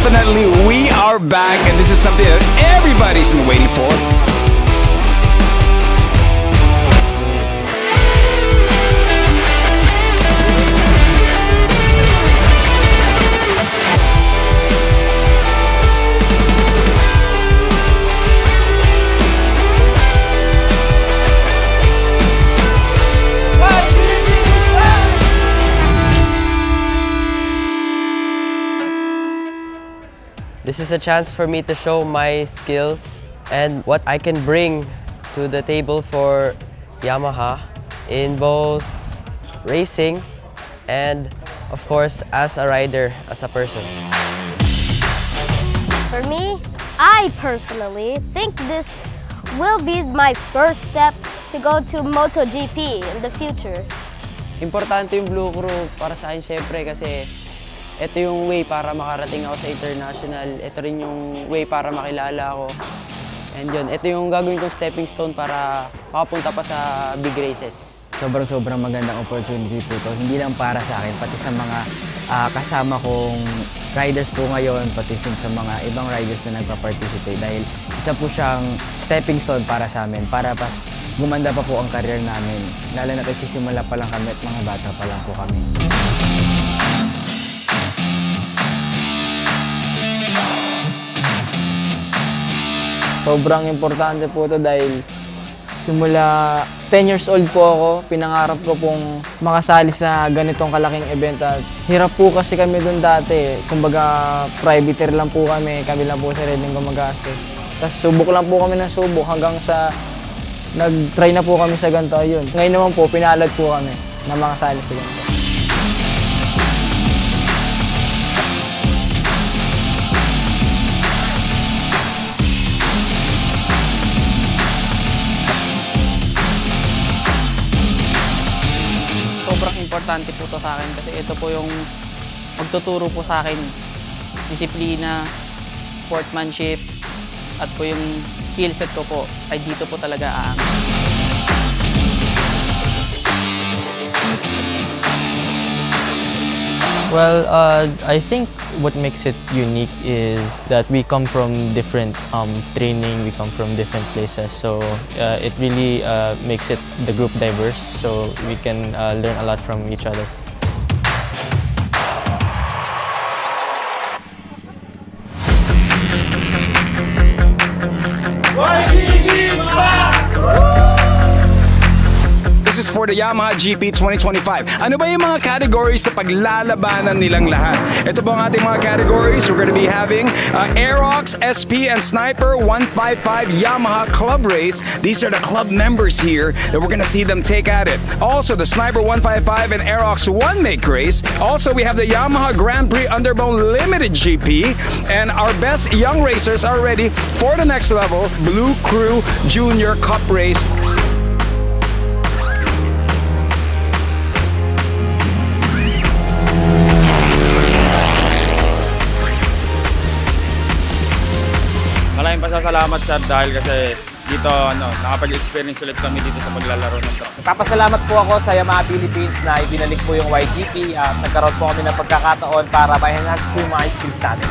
definitely, we are back, and this is something that everybody's been waiting for. This is a chance for me to show my skills and what I can bring to the table for Yamaha in both racing and, of course, as a rider, as a person. For me, I personally think this will be my first step to go to MotoGP in the future. Importante yung Blue Crew para sa akin syempre kasi ito yung way para makarating ako sa international. Ito rin yung way para makilala ako. And yun, ito yung gagawin kong stepping stone para makapunta pa sa big races. Sobrang magandang opportunity po ito. Hindi lang para sa akin, pati sa mga kasama kong riders po ngayon, pati sa mga ibang riders na nagpa-participate. Dahil isa po siyang stepping stone para sa amin, para pas gumanda pa po ang career namin. Lalo na nagsisimula pa lang kami at mga bata pa lang po kami. Sobrang importante po ito dahil simula 10 years old po ako, pinangarap ko pong makasali sa ganitong kalaking event at hirap po kasi kami doon dati. Kumbaga privateer lang po kami lang po sa riding gumagastos. Tapos subok lang po kami ng subok hanggang sa nag-try na po kami sa ganito. Ayun. Ngayon naman po, pinalad po kami na makasali sa ganito. Sobrang importante po to sa akin kasi ito po yung magtuturo po sa akin disiplina, sportsmanship, at po yung skill set ko po ay dito po talaga aangat. Well, I think what makes it unique is that we come from different training, we come from different places, so it really makes it the group diverse, so we can learn a lot from each other. This is for the Yamaha GP 2025. Ano ba yung mga categories sa paglalabanan nilang lahat? Ito po ang ating mga categories. We're going to be having Aerox, SP, and Sniper 155 Yamaha Club Race. These are the club members here that we're going to see them take at it. Also, the Sniper 155 and Aerox One Make Race. Also, we have the Yamaha Grand Prix Underbone Limited GP. And our best young racers are ready for the next level, Blue Crew Junior Cup Race. Maraming pasasalamat sir dahil kasi dito nakapag-experience ulit kami dito sa paglalaro ng truck. Nagpapasalamat po ako sa Yamaha Philippines na ibinalik po yung YGP at nagkaroon po kami ng pagkakataon para ma-enhance po yung mga skills natin.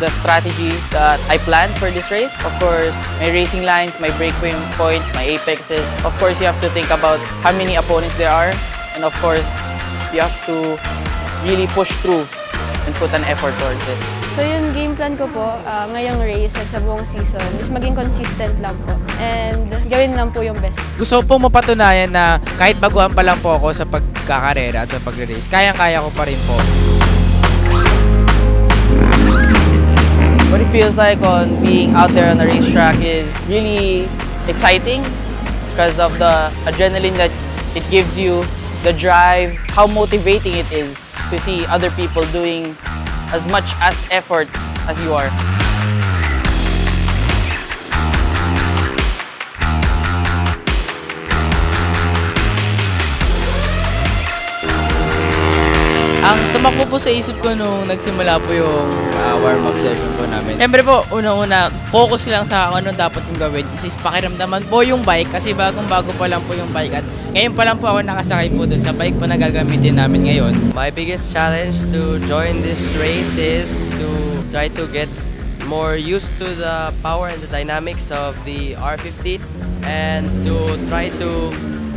The strategy that I planned for this race, of course, my racing lines, my breakpoint points, my apexes. Of course, you have to think about how many opponents there are, and of course, you have to really push through and put an effort towards it. So yung game plan ko po, ngayong race at sa buong season is maging consistent lang po and gawin lang po yung best. Gusto ko pong mapatunayan na kahit baguhan pa lang po ako sa pagkakarera at sa pag-race, kayang-kaya ko pa rin po. What it feels like on being out there on the racetrack is really exciting because of the adrenaline that it gives you, the drive, how motivating it is to see other people doing as much as effort as you are. Ang tumakbo po sa isip ko nung nagsimula po yung warm-up session po namin. Siyempre po, unang-una, focus lang sa ano dapat yung gawin. Is pakiramdaman po yung bike kasi bagong-bago pa lang po yung bike at ngayon pa lang po ako nakasakay po dun sa bike po na gagamitin namin ngayon. My biggest challenge to join this race is to try to get more used to the power and the dynamics of the R15 and to try to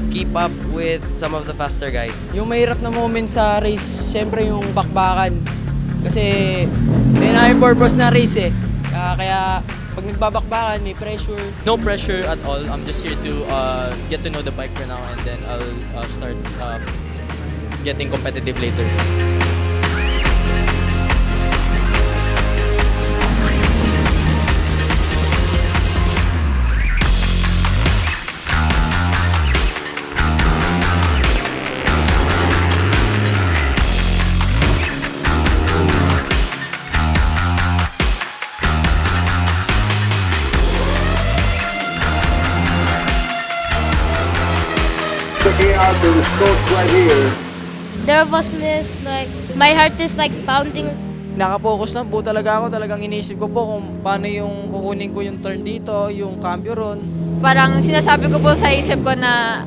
keep up with some of the faster guys. Yung mahirap na moment sa race, syempre yung bakbakan. Kasi yun ang purpose na race eh. Kaya pag nagbabakbakan, may pressure. No pressure at all. I'm just here to get to know the bike for now, and then I'll start getting competitive later. Nervousness, like my heart is like pounding. Nakapokus lang po talaga ako. Talagang inisip ko po kung paano yung kukunin ko yung turn dito, yung cambio ron. Parang sinasabi ko po sa isip ko na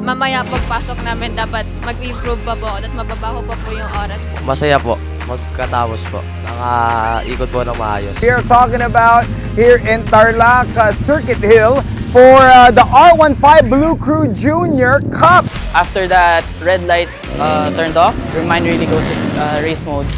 mamaya pagpasok namin dapat mag-improve pa po at mababaho pa po yung oras. Masaya po magkatapos po. Nakaikot po ng maayos. We are talking about here in Tarlac Circuit Hill for the R15 Blue Crew Junior Cup. After that red light turned off, your mind really goes to race mode.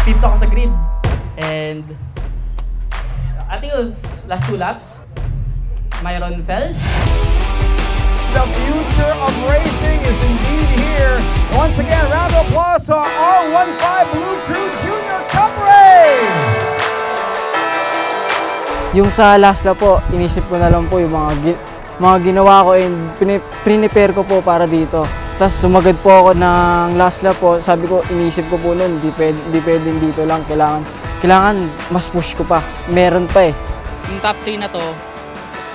Fifth ako sa grid. And I think it was last 2 laps. Myron fell. The future of racing is indeed here. Once again, round of applause to our R15 Blue Crew Junior Cup race. Yung sa last lap po, inisip ko na lang po yung mga ginawa ko and prepare ko po para dito. Tapos sumagad po ako ng last lap po. Sabi ko, inisip ko po nun, di pwedeng dito lang. Kailangan mas push ko pa. Meron pa eh. Yung top 3 na to,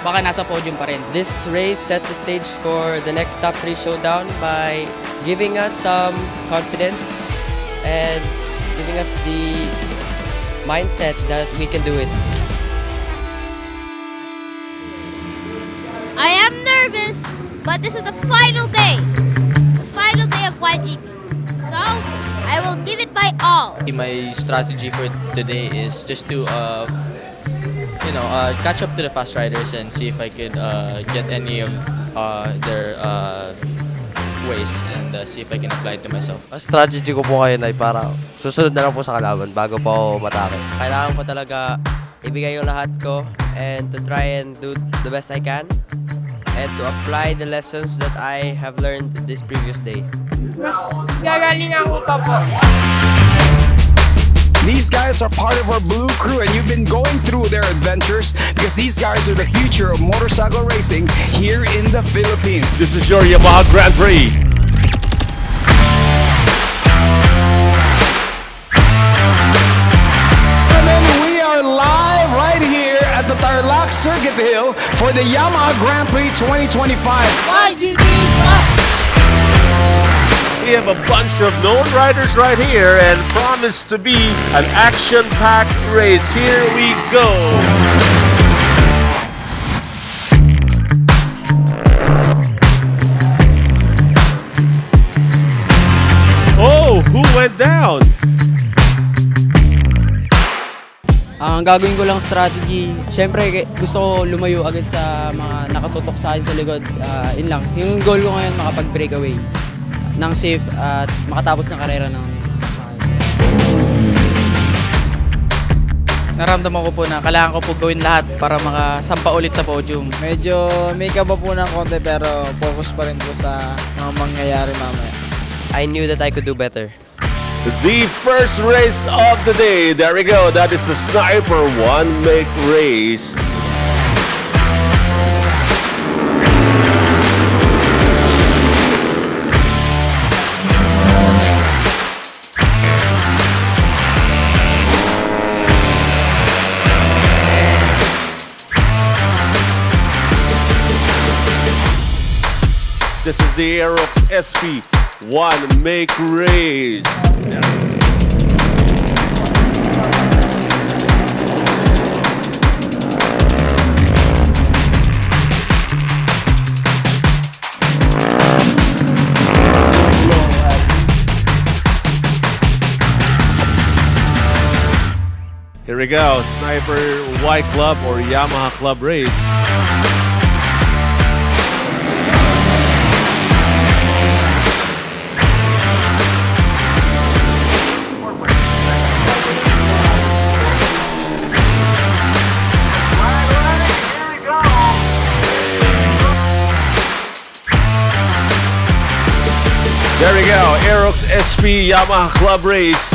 baka nasa podium pa rin. This race set the stage for the next top 3 showdown by giving us some confidence and giving us the mindset that we can do it. I am nervous, but this is the final day. The final day of YGP. So, I will give it my all. My strategy for today is just to catch up to the fast riders and see if I could get any of their ways and see if I can apply it to myself. Ang strategy ko po ngayon ay para susunod na lang po sa kalaban bago pa ako matake. Kailangan ko talaga ibigay yung lahat ko and to try and do the best I can and to apply the lessons that I have learned this previous days. Mas gagaling ako pa po. These guys are part of our Blue Crew and you've been going through their adventures because these guys are the future of motorcycle racing here in the Philippines. This is your Yamaha Grand Prix. And then we are live right here at the Tarlac Circuit Hill for the Yamaha Grand Prix 2025. We have a bunch of known riders right here and promise to be an action-packed race. Here we go. Oh, who went down? Ang gagawin ko lang strategy, syempre gusto ko lumayo agad sa mga nakatutok sa akin sa likod. Yun lang. Yung goal ko ngayon, makapag-breakaway ng safe at makatapos ng karera ng Naramdaman ko po na kailangan ko po gawin lahat para makasampa ulit sa podium. medyo may kaba po ng konti pero focus pa rin po sa mga mangyayari mamaya. I knew that I could do better. The first race of the day. There we go. That is the Sniper One Make Race. This is the Aerox SP1 Make Race. Here we go, Sniper Y Club or Yamaha Club Race. There we go, Aerox SP Yamaha Club Race.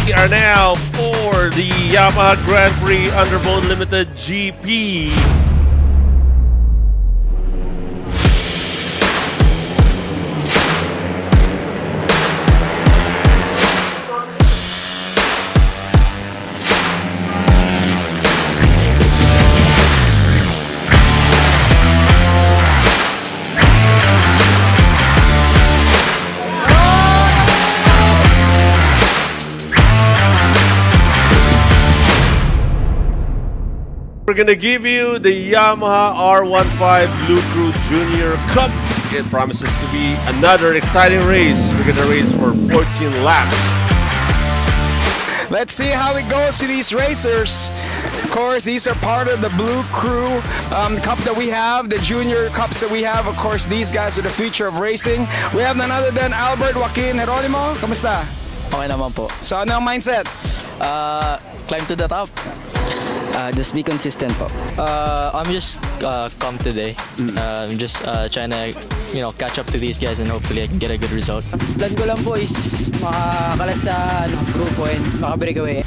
We are now for the Yamaha Grand Prix Underbone Limited GP. We're gonna give you the Yamaha R15 Blue Crew Junior Cup. It promises to be another exciting race. We're gonna race for 14 laps. Let's see how it goes to these racers. Of course, these are part of the Blue Crew Cup that we have, the Junior Cups that we have. Of course, these guys are the future of racing. We have none other than Albert Joaquin Geronimo. Kamusta? Okay naman po. So ano ang mindset? Climb to the top. Just be consistent po. I'm just calm today. I'm just trying to, catch up to these guys and hopefully I can get a good result. Plan ko lang po is makakalas sa grupo and makabreak away.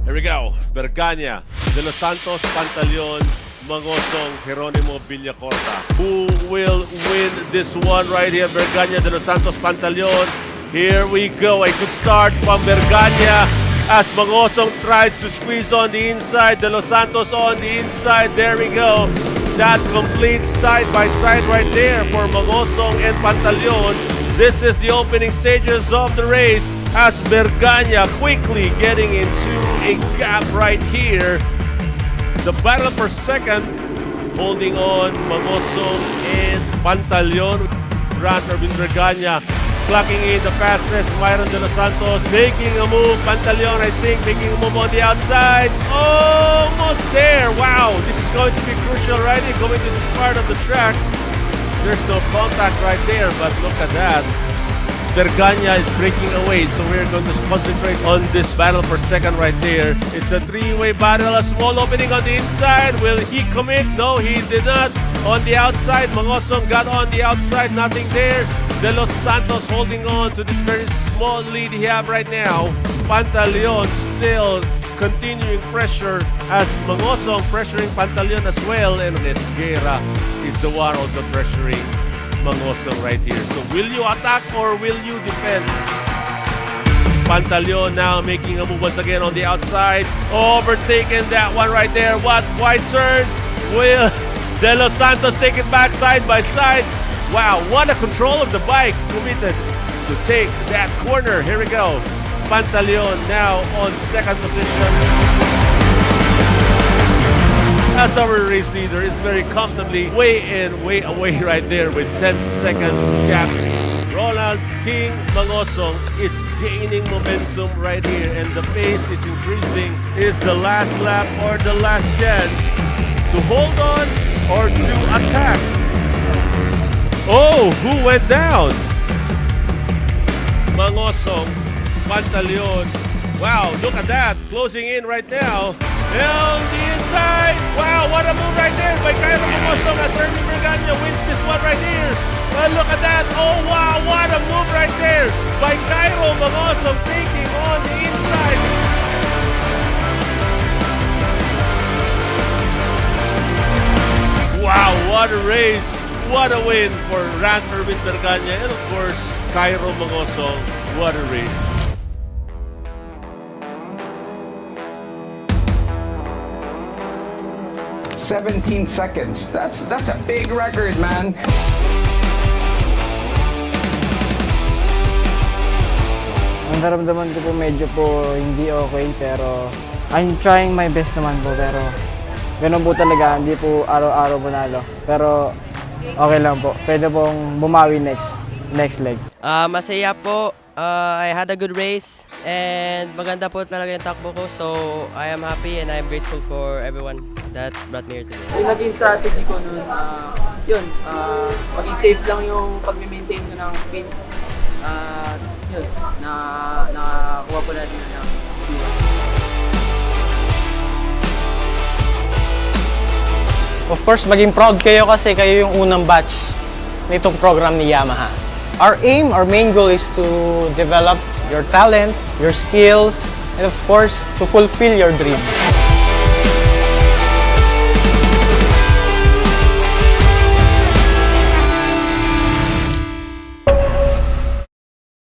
Here we go. Berganya, De Los Santos, Pantaleon, Mangosong, Geronimo, Villacorta. Who will win this one right here? Berganya, De Los Santos, Pantaleon. Here we go. A good start from Berganya as Mangosong tries to squeeze on the inside. De Los Santos on the inside. There we go. That completes side-by-side right there for Mangosong and Pantaleon. This is the opening stages of the race as Berganya quickly getting into a gap right here. The battle for second, holding on Mangosong and Pantaleon. Grant Erwin Berganya clocking in the fastest. Myron De Los Santos making a move. Pantaleon, I think, making a move on the outside. Almost there. Wow, this is going to be crucial right here. Going to this part of the track. There's no contact right there, but look at that. Berganya is breaking away, so we're going to concentrate on this battle for second right there. It's a three-way battle. A small opening on the inside. Will he commit? No, he did not. On the outside, Mangosong got on the outside. Nothing there. De Los Santos holding on to this very small lead he have right now. Pantaleon still continuing pressure as Mangosong pressuring Pantaleon as well. And Esguera is the one also pressuring Mangosong right here. So will you attack or will you defend? Pantaleon now making a move once again on the outside. Overtaken that one right there. What wide turn? Will De Los Santos take it back side by side? Wow, what a control of the bike. Committed to take that corner. Here we go. Pantaleon now on second position. As our race leader is very comfortably way in, way away right there with 10 seconds gap. Ronald King Mangosong is gaining momentum right here and the pace is increasing. Is the last lap or the last chance to hold on or to attack? Oh, who went down? Mangosong, Pantaleon. Wow, look at that. Closing in right now. On the inside. Wow, what a move right there by Cairo Mangosong as Erwin Berganya wins this one right here. Well, look at that. Oh, wow, what a move right there by Cairo Mangosong taking on the inside. Wow, what a race. race. What a win for Ran Erwin Berganya and of course, Cairo Mangosong. What a race. "17 seconds. That's a big record, man. Ang naramdaman ko po medyo po hindi okay pero I'm trying my best naman po pero ganun po talaga, hindi po araw-araw panalo. Pero okay lang po, pwede pong bumawi next leg. Masaya po. I had a good race and maganda po talaga yung takbo ko. So I am happy and I'm grateful for everyone that brought me here today. Yung naging strategy ko nun, maging safe lang yung pag-maintain ko ng speed. Yun, nakakuha po natin ng Of course, maging proud kayo kasi kayo yung unang batch nitong program ni Yamaha. Our main goal is to develop your talents, your skills, and of course, to fulfill your dreams.